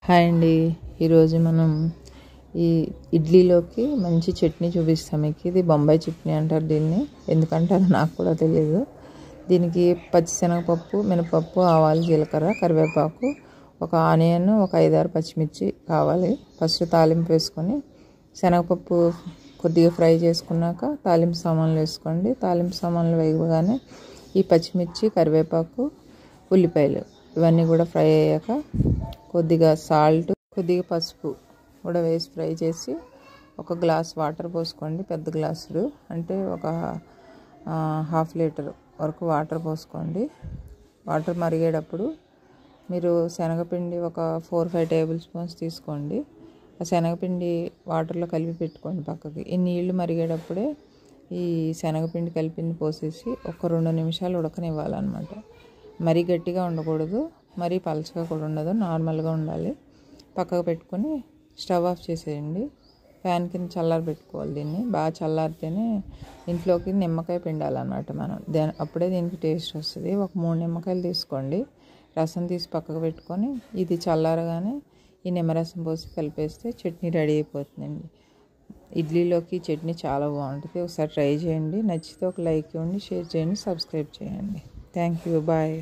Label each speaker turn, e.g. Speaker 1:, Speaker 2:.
Speaker 1: Hi అండి. ఈరోజు మనం ఈ ఇడ్లీలోకి మంచి చట్నీ చూపిస్తాం మీకు. ఇది బొంబాయి చట్నీ అంటారు దీన్ని. ఎందుకంటారో నాకు కూడా తెలియదు. దీనికి పచ్చిశనగపప్పు, మినపప్పు, ఆవాలు, జీలకర్ర, కరివేపాకు, ఒక ఆనియన్, ఒక 5-6 పచ్చిమిర్చి కావాలి. ఫస్ట్ తాలింపు వేసుకొని శనగపప్పు కొద్దిగా ఫ్రై చేసుకున్నాక తాలింపు సామాన్లు వేసుకోండి. తాలింపు సామాన్లు వేయగానే ఈ పచ్చిమిర్చి, కరివేపాకు, ఉల్లిపాయలు ఇవన్నీ కూడా ఫ్రై అయ్యాక కొద్దిగా సాల్ట్, కొద్దిగా పసుపు కూడా వేసి ఫ్రై చేసి ఒక గ్లాస్ వాటర్ పోసుకోండి. పెద్ద గ్లాసులు అంటే ఒక 1/2 లీటర్ వరకు వాటర్ పోసుకోండి. వాటర్ మరిగేటప్పుడు మీరు శనగపిండి ఒక 4-5 టేబుల్ స్పూన్స్ తీసుకోండి. ఆ శనగపిండి వాటర్లో కలిపి పెట్టుకోండి పక్కకి. ఈ నీళ్లు మరిగేటప్పుడే ఈ శనగపిండి కలిపింది పోసేసి ఒక 2 నిమిషాలు ఉడకనివ్వాలన్నమాట. మరీ గట్టిగా ఉండకూడదు, మరీ పలచగా కూడా ఉండదు, నార్మల్గా ఉండాలి. పక్కకు పెట్టుకొని స్టవ్ ఆఫ్ చేసేయండి. ఫ్యాన్ కింద చల్లారి పెట్టుకోవాలి. దీన్ని బాగా చల్లారితేనే ఇంట్లోకి నిమ్మకాయ పిండాలన్నమాట మనం. అప్పుడే దీనికి టేస్ట్ వస్తుంది. ఒక 3 నిమ్మకాయలు తీసుకోండి. రసం తీసి పక్కకు పెట్టుకొని ఇది చల్లారగానే ఈ నిమ్మరసం పోసి కలిపేస్తే చట్నీ రెడీ అయిపోతుందండి. ఇడ్లీలోకి చట్నీ చాలా బాగుంటుంది. ఒకసారి ట్రై చేయండి. నచ్చితే ఒక లైక్ ఇవ్వండి, షేర్ చేయండి, సబ్స్క్రైబ్ చేయండి. Thank you. బాయ్.